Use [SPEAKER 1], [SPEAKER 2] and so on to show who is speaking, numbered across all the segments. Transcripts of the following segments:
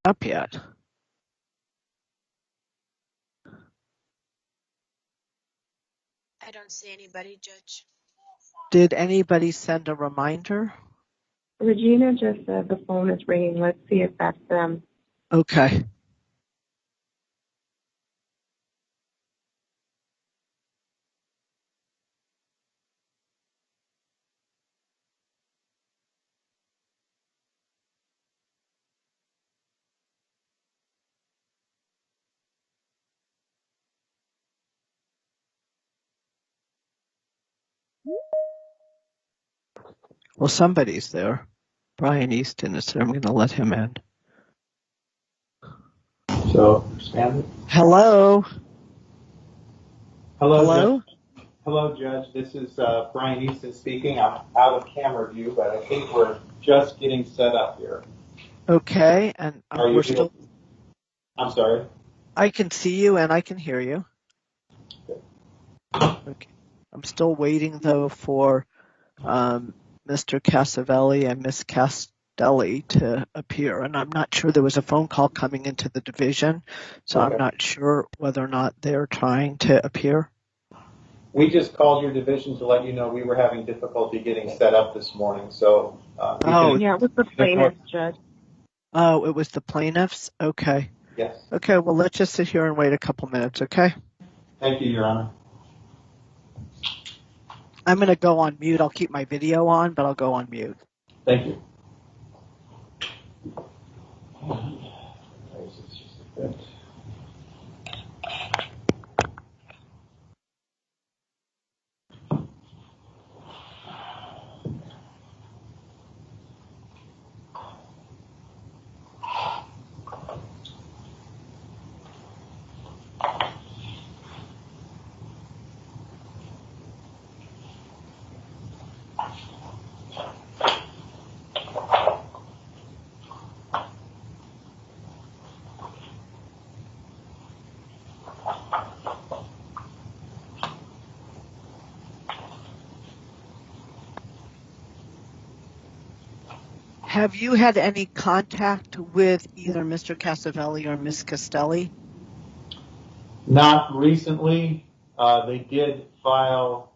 [SPEAKER 1] up yet.
[SPEAKER 2] I don't see anybody, Judge.
[SPEAKER 1] Did anybody send a reminder?
[SPEAKER 3] Regina just said the phone is ringing. Let's see if that's them.
[SPEAKER 1] Okay. Well, somebody's there. Brian Easton is there. I'm going to let him in.
[SPEAKER 4] So, stand it.
[SPEAKER 1] Hello?
[SPEAKER 4] Hello,
[SPEAKER 1] Hello?
[SPEAKER 4] Judge. Hello, Judge. This is Brian Easton speaking. I'm out of camera view, but I think we're just getting set up here.
[SPEAKER 1] Okay, and we're still...
[SPEAKER 4] I'm sorry.
[SPEAKER 1] I can see you and I can hear you. Okay. I'm still waiting, though, for Mr. Casavelli and Miss Castelli to appear, and I'm not sure there was a phone call coming into the division, so
[SPEAKER 4] Okay.
[SPEAKER 1] I'm not sure whether or not they're trying to appear.
[SPEAKER 4] We just called your division to let you know we were having difficulty getting set up this morning, so
[SPEAKER 3] Yeah, it was the plaintiff, Judge.
[SPEAKER 1] Oh, it was the plaintiffs? Okay.
[SPEAKER 4] Yes.
[SPEAKER 1] Okay, well, let's just sit here and wait a couple minutes, okay?
[SPEAKER 4] Thank you, Your Honor.
[SPEAKER 1] I'm going to go on mute. I'll keep my video on, but I'll go on mute.
[SPEAKER 4] Thank you.
[SPEAKER 1] Have you had any contact with either Mr. Casavelli or Miss Castelli?
[SPEAKER 4] Not recently. They did file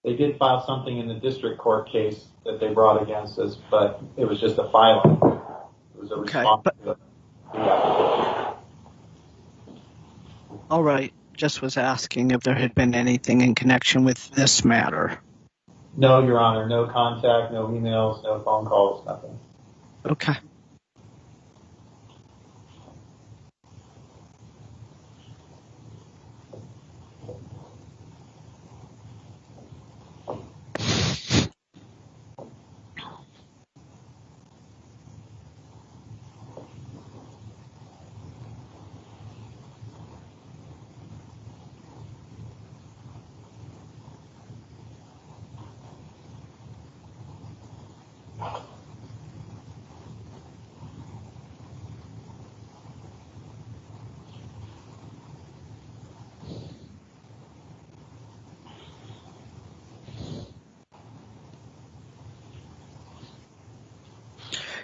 [SPEAKER 4] something in the district court case that they brought against us, but it was just a filing. It was a response to the application.
[SPEAKER 1] All right. Just was asking if there had been anything in connection with this matter.
[SPEAKER 4] No, Your Honor. No contact, no emails, no phone calls, nothing.
[SPEAKER 1] Okay.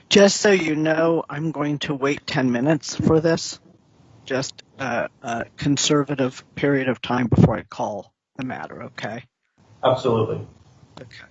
[SPEAKER 1] Just so you know, I'm going to wait 10 minutes for this. Just a conservative period of time before I call the matter, okay?
[SPEAKER 4] Absolutely.
[SPEAKER 1] Okay.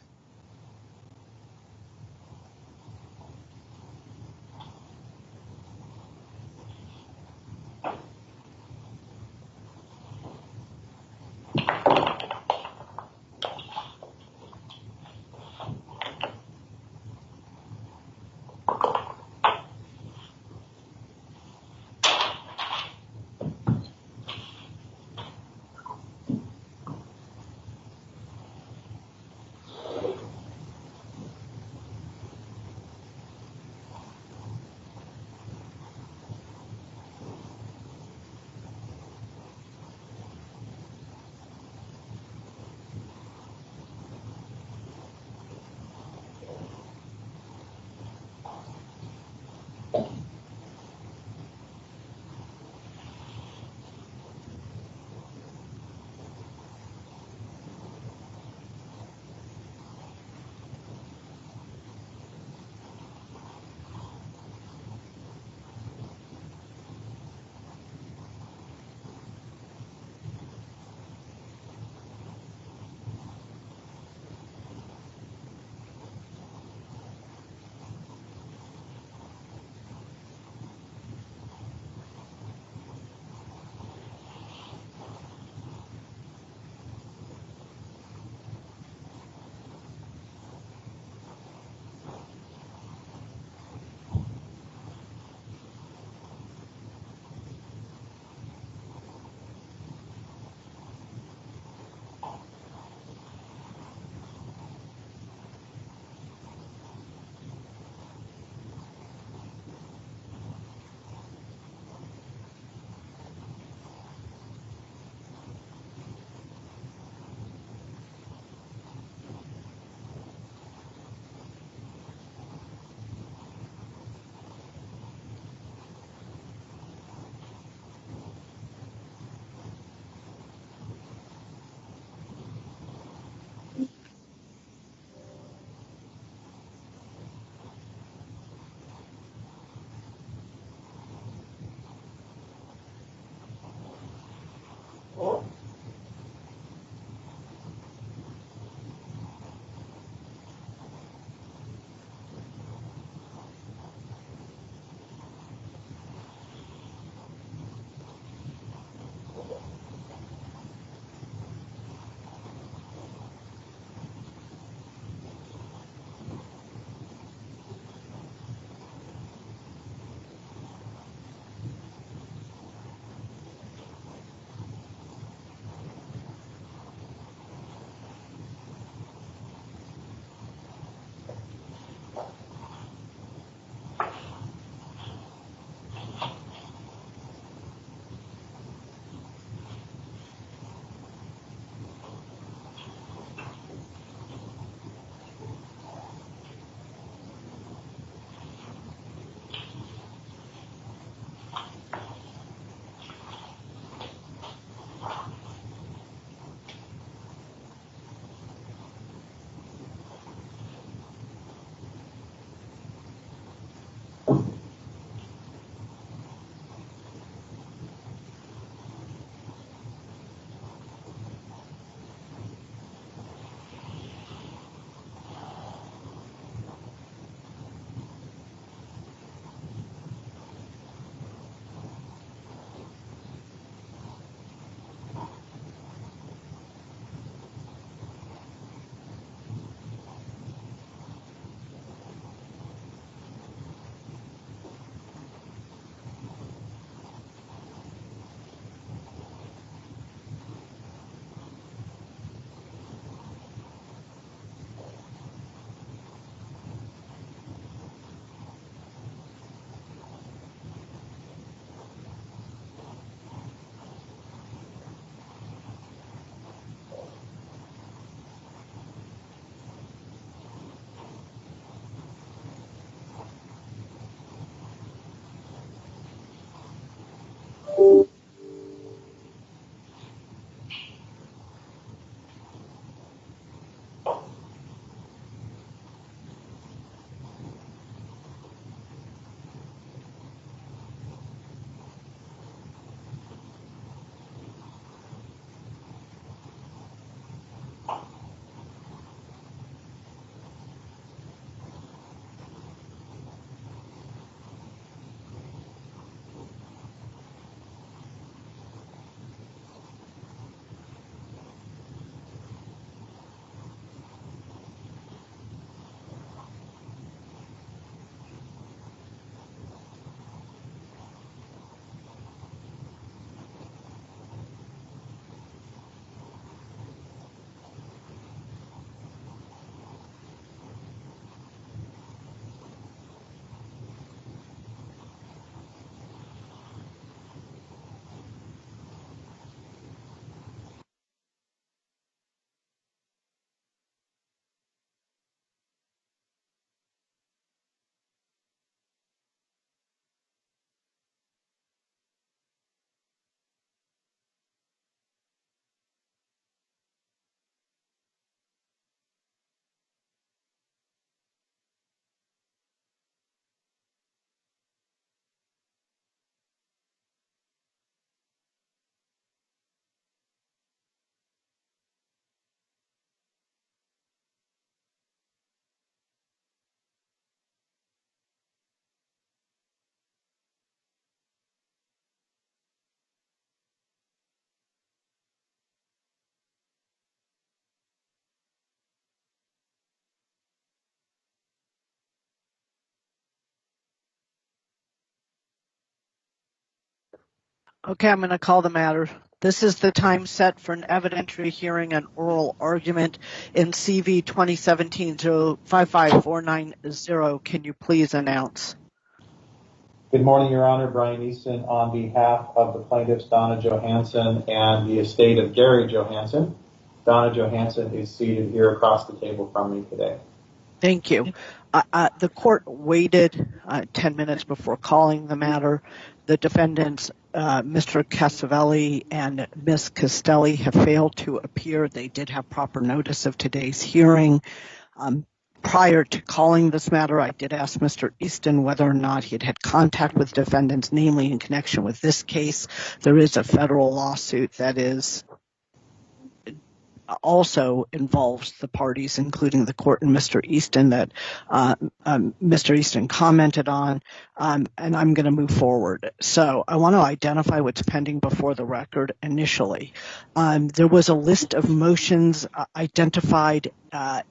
[SPEAKER 1] Okay, I'm going to call the matter. This is the time set for an evidentiary hearing and oral argument in CV 2017-055-490. Can you please announce?
[SPEAKER 4] Good morning, Your Honor. Brian Easton on behalf of the plaintiffs Donna Johansson and the estate of Gary Johansson. Donna Johansson is seated here across the table from me today.
[SPEAKER 1] Thank you. The court waited 10 minutes before calling the matter. The defendants, Mr. Casavelli and Ms. Castelli, have failed to appear. They did have proper notice of today's hearing. Prior to calling this matter, I did ask Mr. Easton whether or not he had had contact with defendants, namely in connection with this case. There is a federal lawsuit that is also involves the parties, including the court and Mr. Easton, that Mr. Easton commented on, and I'm going to move forward. So I want to identify what's pending before the record initially. There was a list of motions identified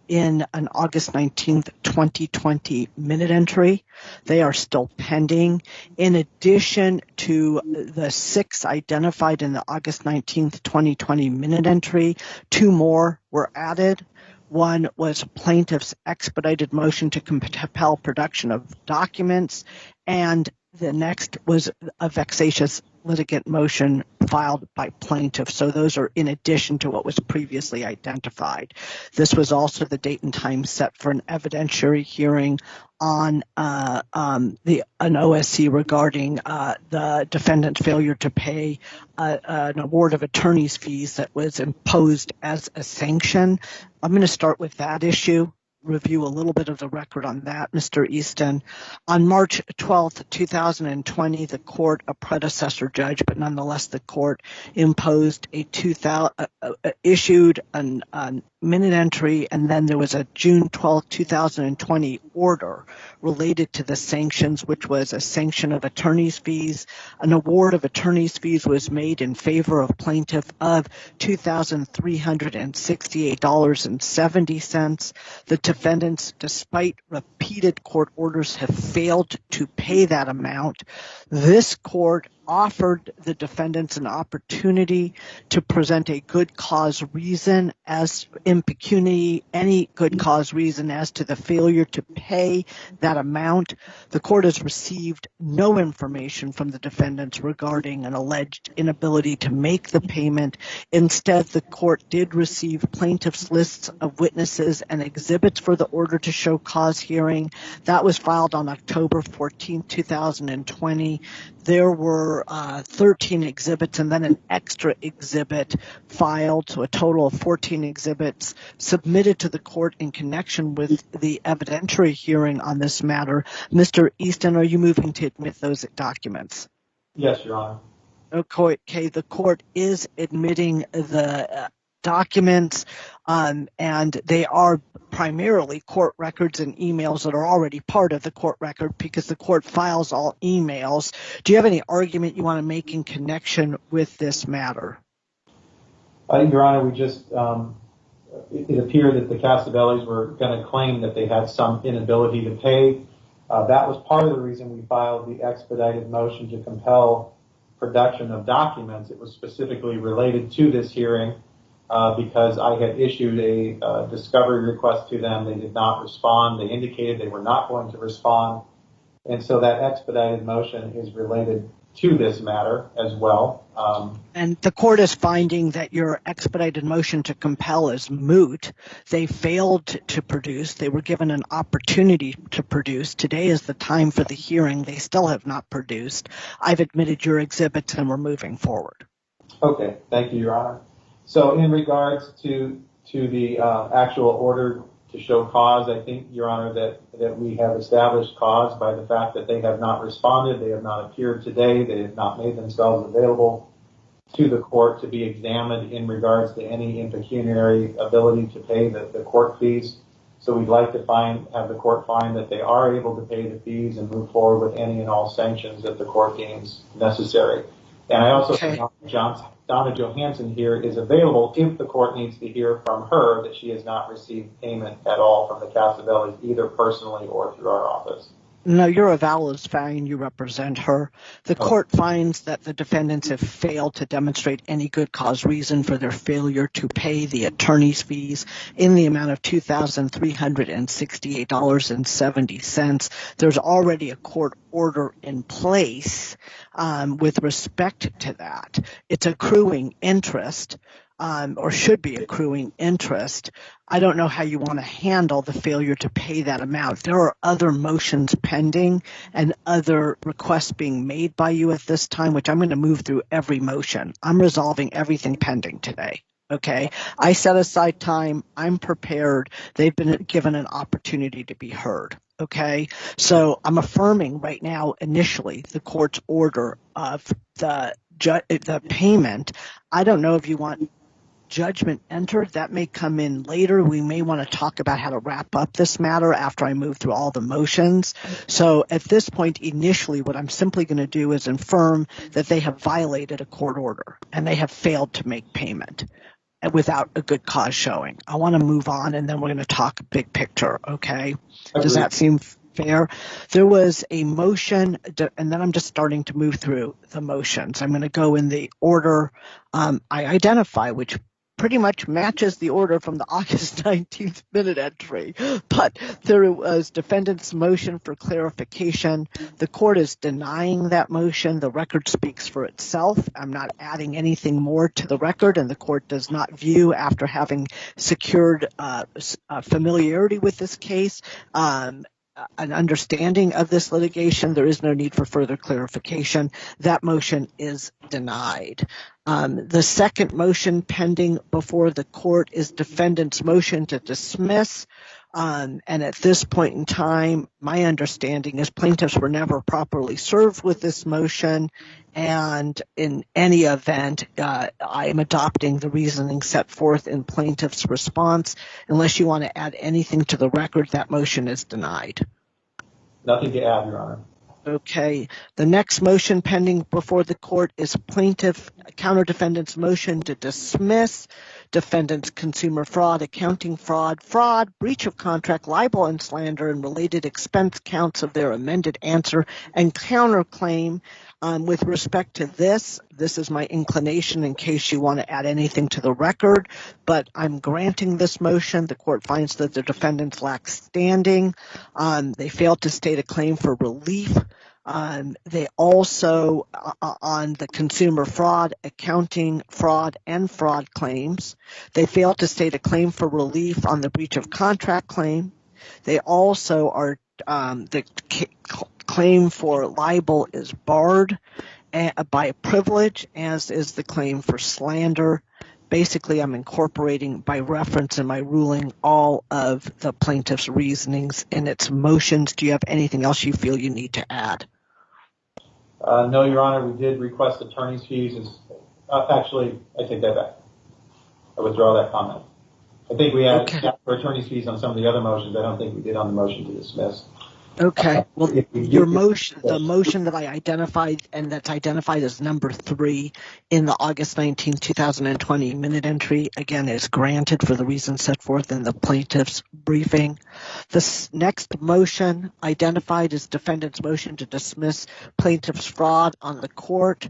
[SPEAKER 1] in an August 19th, 2020 minute entry. They are still pending. In addition to the 6 identified in the August 19th, 2020 minute entry, 2 more were added. One was plaintiff's expedited motion to compel production of documents, and the next was a vexatious litigant motion filed by plaintiff. So those are in addition to what was previously identified. This was also the date and time set for an evidentiary hearing on an OSC regarding the defendant's failure to pay an award of attorney's fees that was imposed as a sanction. I'm going to start with that issue, review a little bit of the record on that, Mr. Easton. On March 12th, 2020, the court, a predecessor judge, but nonetheless the court, imposed issued a minute entry, and then there was a June 12th, 2020 order related to the sanctions, which was a sanction of attorney's fees. An award of attorney's fees was made in favor of plaintiff of $2,368.70. The defendants, despite repeated court orders, have failed to pay that amount. This court offered the defendants an opportunity to present a good cause reason as impecuniary, any good cause reason as to the failure to pay that amount. The court has received no information from the defendants regarding an alleged inability to make the payment. Instead, the court did receive plaintiff's lists of witnesses and exhibits for the order to show cause hearing. That was filed on October 14, 2020. There were 13 exhibits and then an extra exhibit filed, so a total of 14 exhibits submitted to the court in connection with the evidentiary hearing on this matter. Mr. Easton, are you moving to admit those documents?
[SPEAKER 4] Yes, Your Honor.
[SPEAKER 1] Okay, the court is admitting the documents, and they are primarily court records and emails that are already part of the court record because the court files all emails. Do you have any argument you want to make in connection with this matter?
[SPEAKER 4] Your Honor, we just, it appeared that the Casavellis were going to claim that they had some inability to pay. That was part of the reason we filed the expedited motion to compel production of documents. It was specifically related to this hearing because I had issued a discovery request to them. They did not respond. They indicated they were not going to respond. And so that expedited motion is related to this matter as well.
[SPEAKER 1] And the court is finding that your expedited motion to compel is moot. They failed to produce. They were given an opportunity to produce. Today is the time for the hearing. They still have not produced. I've admitted your exhibits and we're moving forward.
[SPEAKER 4] Okay, thank you, Your Honor. So in regards to the actual order to show cause, I think, Your Honor, that we have established cause by the fact that they have not responded. They have not appeared today. They have not made themselves available to the court to be examined in regards to any impecuniary ability to pay the court fees. So we'd like to have the court find that they are able to pay the fees and move forward with any and all sanctions that the court deems necessary. And I also think Donna Johansson here is available if the court needs to hear from her that she has not received payment at all from the Casavellis, either personally or through our office.
[SPEAKER 1] No, your avowal is fine. You represent her. The court finds that the defendants have failed to demonstrate any good cause reason for their failure to pay the attorney's fees in the amount of $2,368.70. There's already a court order in place with respect to that. It's accruing interest. Or should be accruing interest. I don't know how you want to handle the failure to pay that amount. There are other motions pending and other requests being made by you at this time, which I'm going to move through every motion. I'm resolving everything pending today. Okay. I set aside time. I'm prepared. They've been given an opportunity to be heard. Okay. So I'm affirming right now, initially, the court's order of the payment. I don't know if you want judgment entered. That may come in later. We may want to talk about how to wrap up this matter after I move through all the motions. So at this point, initially, what I'm simply going to do is affirm that they have violated a court order and they have failed to make payment without a good cause showing. I want to move on, and then we're going to talk big picture, okay? Does that seem fair? There was a motion, and then I'm just starting to move through the motions. I'm going to go in the order I identify, which pretty much matches the order from the August 19th minute entry. But there was defendant's motion for clarification. The court is denying that motion. The record speaks for itself. I'm not adding anything more to the record, and the court does not view, after having secured familiarity with this case, an understanding of this litigation, there is no need for further clarification. That motion is denied. The second motion pending before the court is defendant's motion to dismiss. And at this point in time, my understanding is plaintiffs were never properly served with this motion. And in any event, I am adopting the reasoning set forth in plaintiff's response. Unless you want to add anything to the record, that motion is denied.
[SPEAKER 4] Nothing to add, Your Honor.
[SPEAKER 1] Okay. The next motion pending before the court is plaintiff counter-defendant's motion to dismiss defendant's consumer fraud, accounting fraud, breach of contract, libel and slander, and related expense counts of their amended answer and counterclaim. With respect to this is my inclination in case you want to add anything to the record, but I'm granting this motion. The court finds that the defendants lack standing. They failed to state a claim for relief. They also, on the consumer fraud, accounting fraud, and fraud claims, they failed to state a claim for relief on the breach of contract claim. They also are, the claim for libel is barred by privilege, as is the claim for slander. Basically, I'm incorporating by reference in my ruling all of the plaintiff's reasonings in its motions. Do you have anything else you feel you need to add?
[SPEAKER 4] No, Your Honor. We did request attorney's fees. Actually, I take that back. I withdraw that comment. I think we had for attorney's fees on some of the other motions. I don't think we did on the motion to dismiss.
[SPEAKER 1] Okay. Well, your motion, the motion that I identified and that's identified as number 3 in the August 19, 2020 minute entry, again, is granted for the reasons set forth in the plaintiff's briefing. This next motion identified as defendant's motion to dismiss plaintiff's fraud on the court.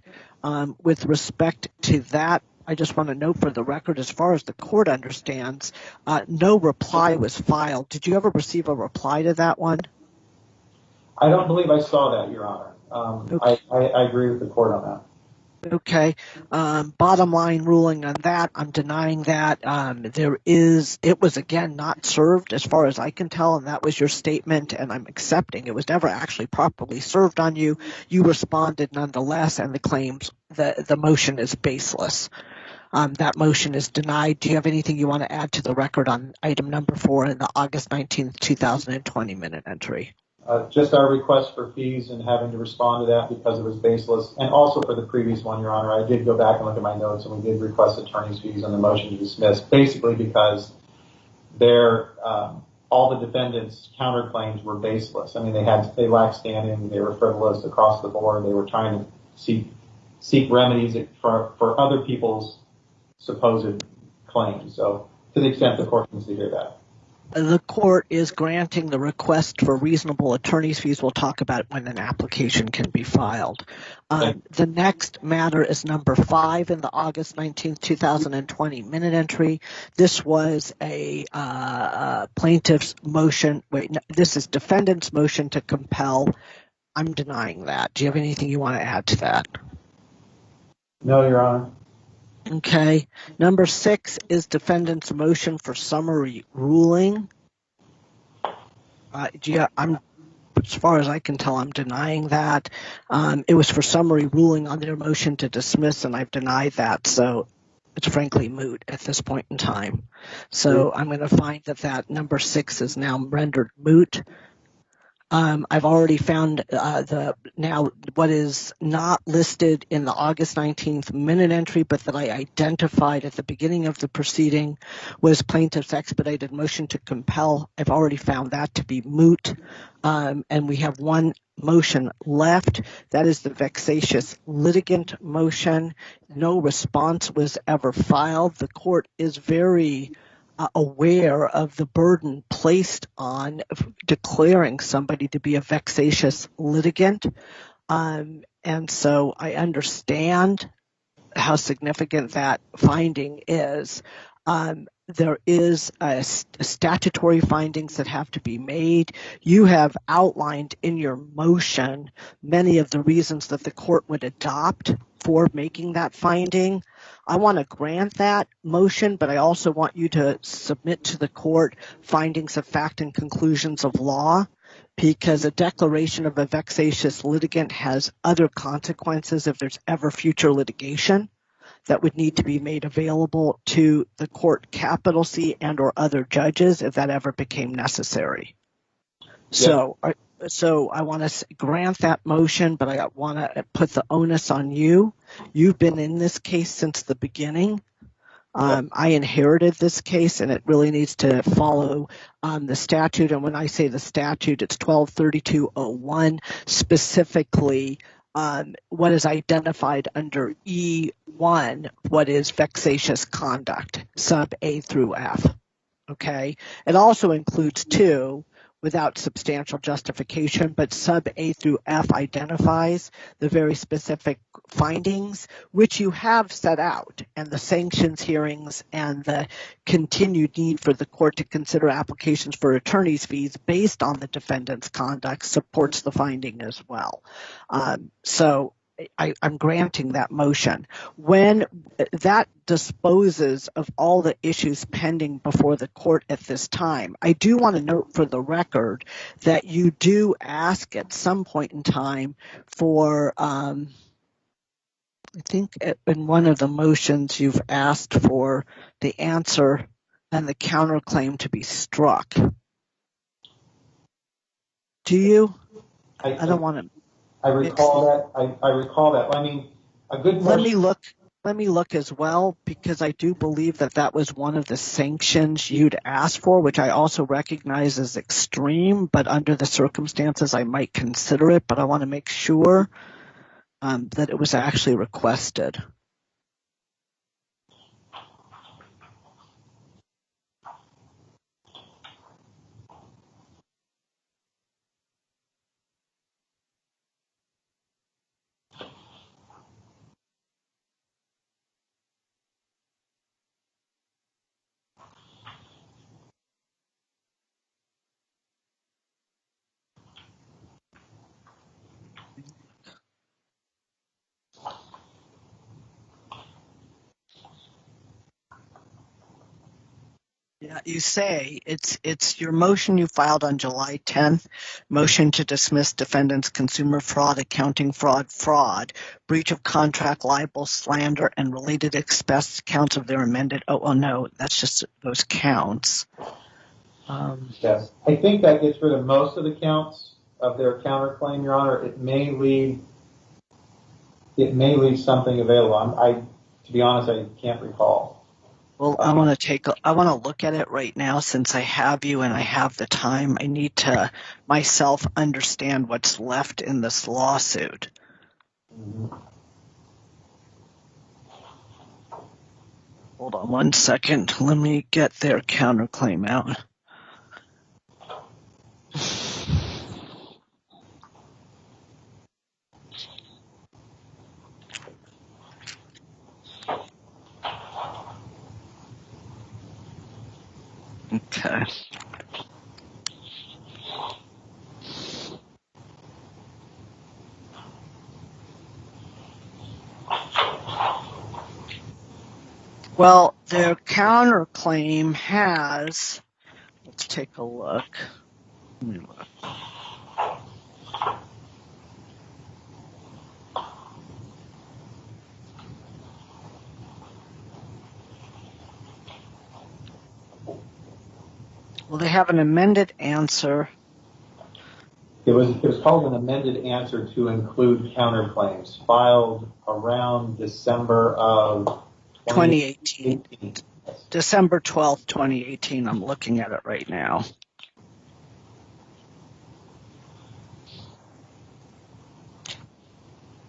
[SPEAKER 1] With respect to that, I just want to note for the record, as far as the court understands, no reply was filed. Did you ever receive a reply to that one?
[SPEAKER 4] I don't believe I saw that, Your Honor. Okay. I agree with the court on that.
[SPEAKER 1] Okay. Bottom line ruling on that, I'm denying that. It was again not served as far as I can tell, and that was your statement, and I'm accepting. It was never actually properly served on you. You responded nonetheless, and the motion is baseless. That motion is denied. Do you have anything you want to add to the record on item number 4 in the August 19th, 2020 minute entry?
[SPEAKER 4] Just our request for fees and having to respond to that because it was baseless. And also for the previous one, Your Honor, I did go back and look at my notes, and we did request attorney's fees on the motion to dismiss, basically because all the defendants' counterclaims were baseless. I mean, they lacked standing, they were frivolous across the board, they were trying to seek remedies for other people's supposed claims. So to the extent the court can hear that.
[SPEAKER 1] The court is granting the request for reasonable attorney's fees. We'll talk about when an application can be filed. The next matter is number 5 in the August 19th, 2020 minute entry. This was a plaintiff's motion. This is defendant's motion to compel. I'm denying that. Do you have anything you want to add to that?
[SPEAKER 4] No, Your Honor.
[SPEAKER 1] Okay. Number 6 is defendant's motion for summary ruling. As far as I can tell, I'm denying that. It was for summary ruling on their motion to dismiss, and I've denied that. So it's frankly moot at this point in time. So I'm going to find that number 6 is now rendered moot. I've already found what is not listed in the August 19th minute entry, but that I identified at the beginning of the proceeding was plaintiff's expedited motion to compel. I've already found that to be moot. And we have one motion left. That is the vexatious litigant motion. No response was ever filed. The court is very aware of the burden placed on declaring somebody to be a vexatious litigant. And so I understand how significant that finding is. There is statutory findings that have to be made. You have outlined in your motion many of the reasons that the court would adopt for making that finding. I want to grant that motion, but I also want you to submit to the court findings of fact and conclusions of law, because a declaration of a vexatious litigant has other consequences if there's ever future litigation that would need to be made available to the court capital C and or other judges if that ever became necessary. So I want to grant that motion, but I want to put the onus on you. You've been in this case since the beginning. I inherited this case, and it really needs to follow the statute. And when I say the statute, it's 123201, specifically what is identified under E1, what is vexatious conduct, sub A through F. Okay. It also includes 2 without substantial justification, but sub A through F identifies the very specific findings which you have set out, and the sanctions hearings and the continued need for the court to consider applications for attorney's fees based on the defendant's conduct supports the finding as well. So I'm granting that motion. When that disposes of all the issues pending before the court at this time, I do want to note for the record that you do ask at some point in time for, I think in one of the motions you've asked for the answer and the counterclaim to be struck. Do you? I don't want to.
[SPEAKER 4] I recall that. I recall that. I mean, a good motion.
[SPEAKER 1] Let me look as well, because I do believe that was one of the sanctions you'd asked for, which I also recognize as extreme, but under the circumstances I might consider it, but I want to make sure that it was actually requested. Yeah, you say it's your motion you filed on July 10th, motion to dismiss defendant's consumer fraud, accounting fraud, breach of contract, libel, slander, and related express counts of their amended. Oh, no, that's just those counts.
[SPEAKER 4] Yes, I think that gets rid of most of the counts of their counterclaim, Your Honor. It may leave something available. To be honest, I can't recall.
[SPEAKER 1] Well, I want to look at it right now since I have you and I have the time. I need to myself understand what's left in this lawsuit.
[SPEAKER 4] Mm-hmm.
[SPEAKER 1] Hold on one second. Let me get their counterclaim out. Okay. Well, their counterclaim has, let's take a look. Let me look. Well, they have an amended answer.
[SPEAKER 4] It was called an amended answer to include counterclaims filed around December of
[SPEAKER 1] 2018.
[SPEAKER 4] 2018.
[SPEAKER 1] December 12th, 2018. I'm looking at it right now.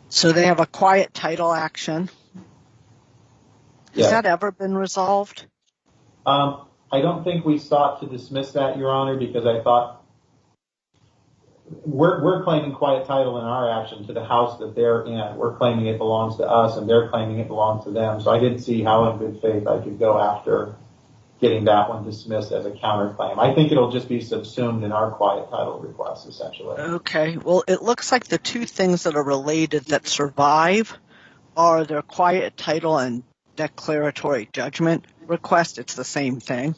[SPEAKER 1] So they have a quiet title action. Has that ever been resolved?
[SPEAKER 4] I don't think we sought to dismiss that, Your Honor, because I thought we're claiming quiet title in our action to the house that they're in. We're claiming it belongs to us, and they're claiming it belongs to them. So I didn't see how, in good faith, I could go after getting that one dismissed as a counterclaim. I think it'll just be subsumed in our quiet title request, essentially.
[SPEAKER 1] Okay. Well, it looks like the two things that are related that survive are their quiet title and declaratory judgment request. It's the same thing.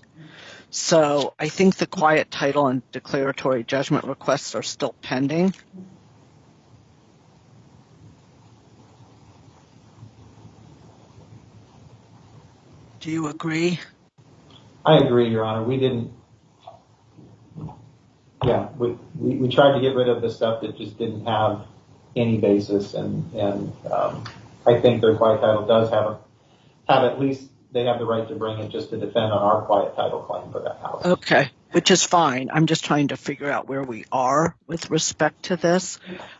[SPEAKER 1] So I think the quiet title and declaratory judgment requests are still pending. Do you agree?
[SPEAKER 4] I agree, Your Honor. We tried to get rid of the stuff that just didn't have any basis, and I think their quiet title does have at least they have the right to bring it just to defend on our quiet title claim for that house.
[SPEAKER 1] Okay, which is fine. I'm just trying to figure out where we are with respect to this.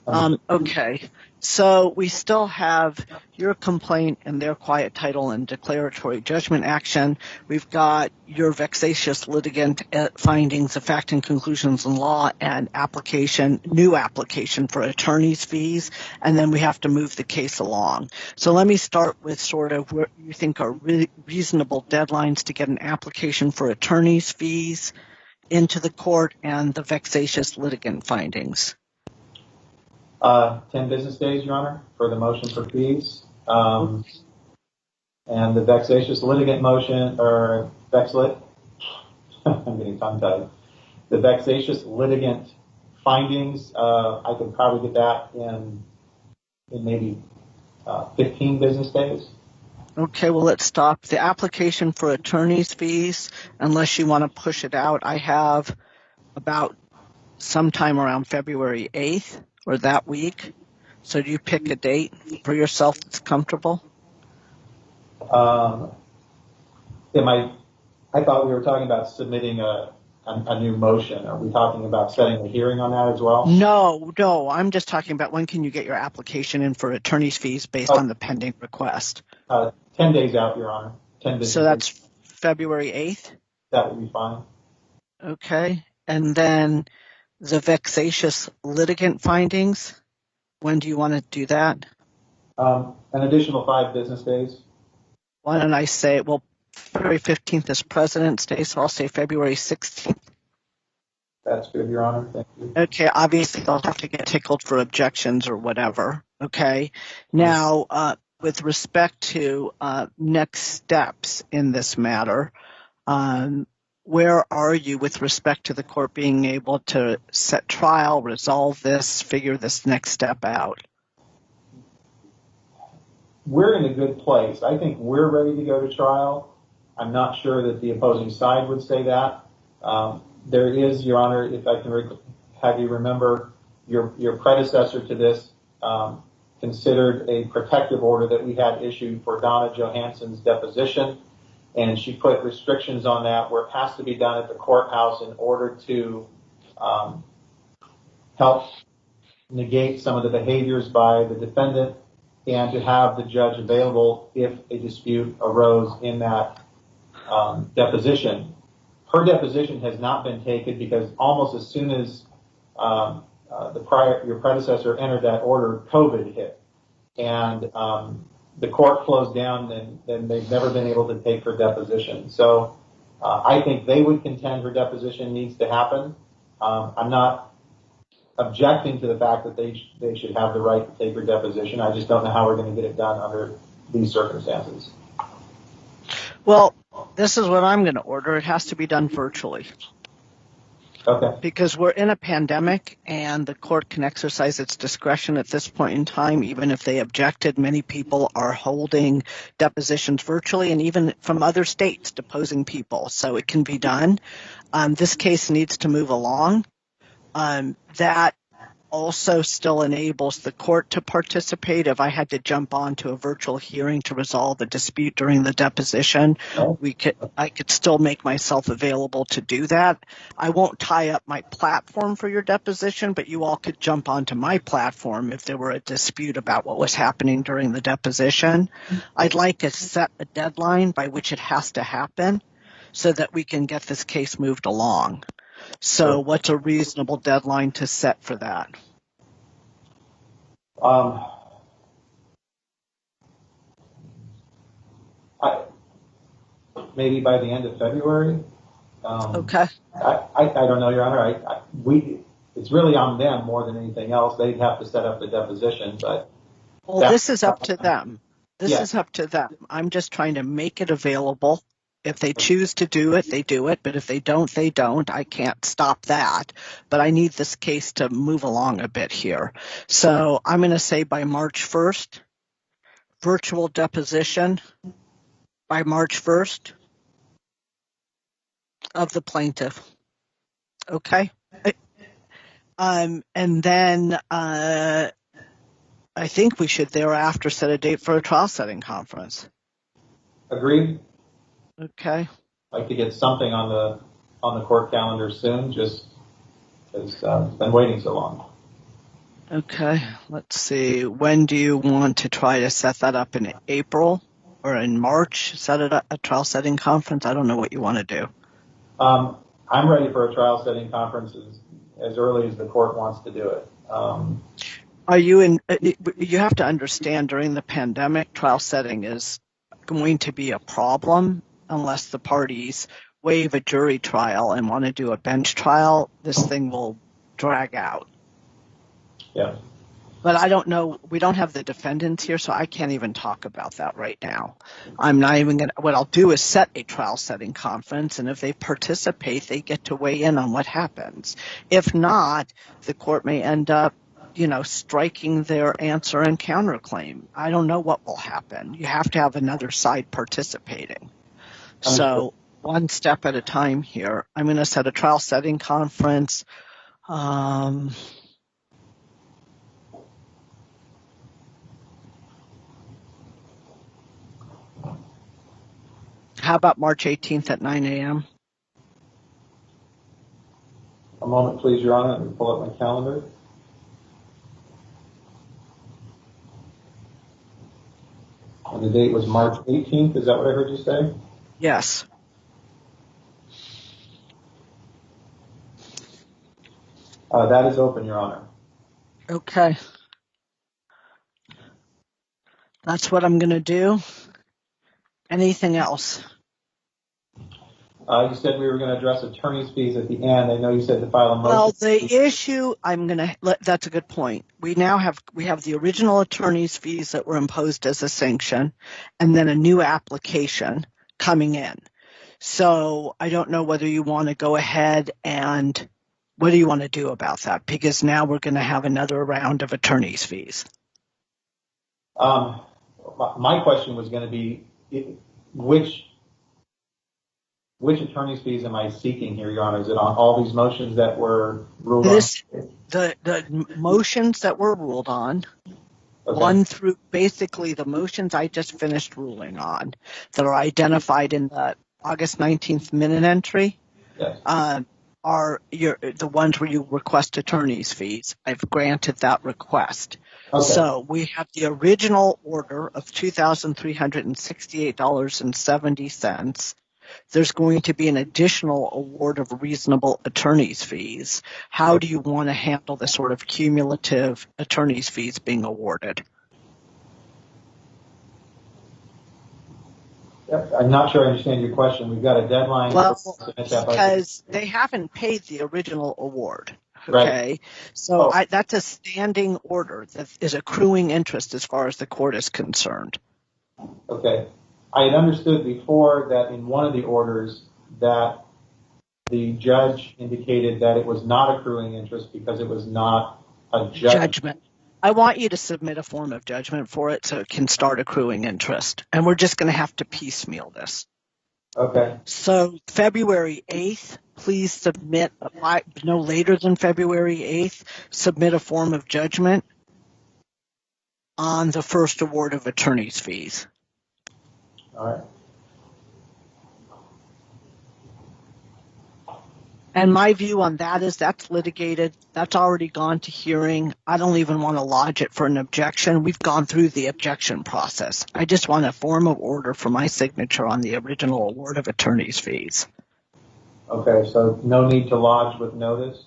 [SPEAKER 1] Okay, so we still have your complaint and their quiet title and declaratory judgment action. We've got your vexatious litigant findings of fact and conclusions in law and new application for attorney's fees, and then we have to move the case along. So let me start with sort of where you think are reasonable deadlines to get an application for attorney's fees into the court and the vexatious litigant findings.
[SPEAKER 4] 10 business days, Your Honor, for the motion for fees. And the vexatious litigant motion, or vexlit, I'm getting tongue-tied. The vexatious litigant findings, I could probably get that in maybe 15 business days.
[SPEAKER 1] Okay, well, let's stop. The application for attorney's fees, unless you want to push it out, I have about sometime around February 8th or that week. So do you pick a date for yourself that's comfortable?
[SPEAKER 4] I thought we were talking about submitting a new motion. Are we talking about setting a hearing on that as well?
[SPEAKER 1] No. I'm just talking about when can you get your application in for attorney's fees based on the pending request?
[SPEAKER 4] 10 days out, Your Honor. 10 business
[SPEAKER 1] So that's February 8th?
[SPEAKER 4] That would be fine.
[SPEAKER 1] Okay. And then the vexatious litigant findings, when do you want to do that?
[SPEAKER 4] An additional 5 business days.
[SPEAKER 1] Why don't I say, well, February 15th is President's Day, so I'll say February 16th.
[SPEAKER 4] That's good, Your Honor. Thank you.
[SPEAKER 1] Okay, obviously they'll have to get tickled for objections or whatever. Okay. Now, with respect to next steps in this matter, where are you with respect to the court being able to set trial, resolve this, figure this next step out?
[SPEAKER 4] We're in a good place. I think we're ready to go to trial. I'm not sure that the opposing side would say that. There is, Your Honor, if I can have you remember, your predecessor to this considered a protective order that we had issued for Donna Johansson's deposition, and she put restrictions on that where it has to be done at the courthouse in order to help negate some of the behaviors by the defendant and to have the judge available if a dispute arose in that deposition. Her deposition has not been taken because almost as soon as your predecessor entered that order, COVID hit. And the court closed down and they've never been able to take her deposition. So I think they would contend her deposition needs to happen. I'm not objecting to the fact that they should have the right to take her deposition. I just don't know how we're going to get it done under these circumstances.
[SPEAKER 1] Well, this is what I'm going to order. It has to be done virtually.
[SPEAKER 4] Okay.
[SPEAKER 1] Because we're in a pandemic and the court can exercise its discretion at this point in time, even if they objected. Many people are holding depositions virtually and even from other states deposing people. So it can be done. This case needs to move along. That also still enables the court to participate. If I had to jump on to a virtual hearing to resolve a dispute during the deposition, I could still make myself available to do that. I won't tie up my platform for your deposition, but you all could jump onto my platform if there were a dispute about what was happening during the deposition. I'd like to set a deadline by which it has to happen so that we can get this case moved along. So what's a reasonable deadline to set for that?
[SPEAKER 4] Maybe by the end of February.
[SPEAKER 1] Okay.
[SPEAKER 4] I don't know, Your Honor. It's really on them more than anything else. They'd have to set up the deposition, but.
[SPEAKER 1] Well, this is up to them. This is up to them. I'm just trying to make it available. If they choose to do it, they do it. But if they don't, they don't. I can't stop that. But I need this case to move along a bit here. So I'm going to say by March 1st, virtual deposition by March 1st of the plaintiff. Okay? And then I think we should thereafter set a date for a trial setting conference.
[SPEAKER 4] Agreed.
[SPEAKER 1] Okay.
[SPEAKER 4] I'd like to get something on the court calendar soon, just because it's been waiting so long.
[SPEAKER 1] Okay, let's see. When do you want to try to set that up, in April or in March? Set it up a trial setting conference? I don't know what you want to do.
[SPEAKER 4] I'm ready for a trial setting conference as early as the court wants to do it.
[SPEAKER 1] Are you in? You have to understand, during the pandemic, trial setting is going to be a problem unless the parties waive a jury trial and want to do a bench trial. This thing will drag out.
[SPEAKER 4] Yeah.
[SPEAKER 1] But I don't know. We don't have the defendants here, so I can't even talk about that right now. I'm not even going to. What I'll do is set a trial setting conference, and if they participate, they get to weigh in on what happens. If not, the court may end up, striking their answer and counterclaim. I don't know what will happen. You have to have another side participating. So one step at a time here. I'm going to set a trial setting conference. How about March 18th at 9 a.m.?
[SPEAKER 4] A moment, please, Your Honor. Let me pull up my calendar. And the date was March 18th. Is that what I heard you say?
[SPEAKER 1] Yes.
[SPEAKER 4] That is open, Your Honor.
[SPEAKER 1] Okay. That's what I'm going to do. Anything else?
[SPEAKER 4] You said we were going to address attorney's fees at the end. I know you said to file a motion.
[SPEAKER 1] Well, the issue, that's a good point. We have the original attorney's fees that were imposed as a sanction, and then a new application coming in. So I don't know whether you want to go ahead and what do you want to do about that? Because now we're going to have another round of attorney's fees.
[SPEAKER 4] My question was going to be, which attorney's fees am I seeking here, Your Honor? Is it on all these motions that were ruled on?
[SPEAKER 1] The motions that were ruled on, okay. One through basically the motions I just finished ruling on that are identified in the August 19th minute entry,
[SPEAKER 4] yes.
[SPEAKER 1] Are the ones where you request attorney's fees. I've granted that request. Okay. So we have the original order of $2,368.70. There's going to be an additional award of reasonable attorney's fees. How do you want to handle the sort of cumulative attorney's fees being awarded?
[SPEAKER 4] I'm not sure I understand your question. We've got a deadline.
[SPEAKER 1] Well,
[SPEAKER 4] to submit that budget.
[SPEAKER 1] because they haven't paid the original award.
[SPEAKER 4] Right.
[SPEAKER 1] Okay, so that's a standing order that is accruing interest as far as the court is concerned.
[SPEAKER 4] Okay. I had understood before that in one of the orders that the judge indicated that it was not accruing interest because it was not a
[SPEAKER 1] Judgment. I want you to submit a form of judgment for it so it can start accruing interest. And we're just going to have to piecemeal this.
[SPEAKER 4] Okay.
[SPEAKER 1] So February 8th, please submit, no later than February 8th, submit a form of judgment on the first award of attorney's fees.
[SPEAKER 4] All right.
[SPEAKER 1] And my view on that is that's litigated. That's already gone to hearing. I don't even want to lodge it for an objection. We've gone through the objection process. I just want a form of order for my signature on the original award of attorney's fees.
[SPEAKER 4] Okay, so no need to lodge with notice?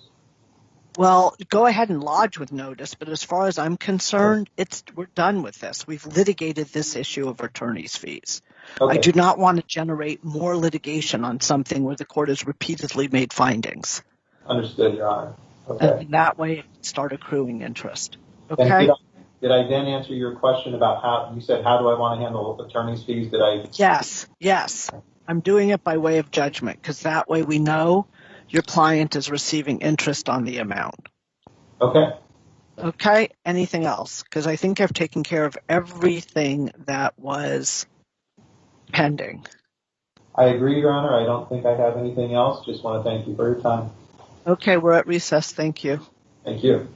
[SPEAKER 1] Well, go ahead and lodge with notice, but as far as I'm concerned, we're done with this. We've litigated this issue of attorney's fees.
[SPEAKER 4] Okay.
[SPEAKER 1] I do not want to generate more litigation on something where the court has repeatedly made findings.
[SPEAKER 4] Understood, Your Honor. Okay.
[SPEAKER 1] And that way it can start accruing interest. Okay?
[SPEAKER 4] And did I then answer your question about how, you said, how do I want to handle attorney's fees? Did I?
[SPEAKER 1] Yes. I'm doing it by way of judgment because that way we know your client is receiving interest on the amount.
[SPEAKER 4] Okay.
[SPEAKER 1] Okay, anything else? Because I think I've taken care of everything that was pending.
[SPEAKER 4] I agree, Your Honor. I don't think I have anything else. Just want to thank you for your time.
[SPEAKER 1] Okay, we're at recess. Thank you.
[SPEAKER 4] Thank you.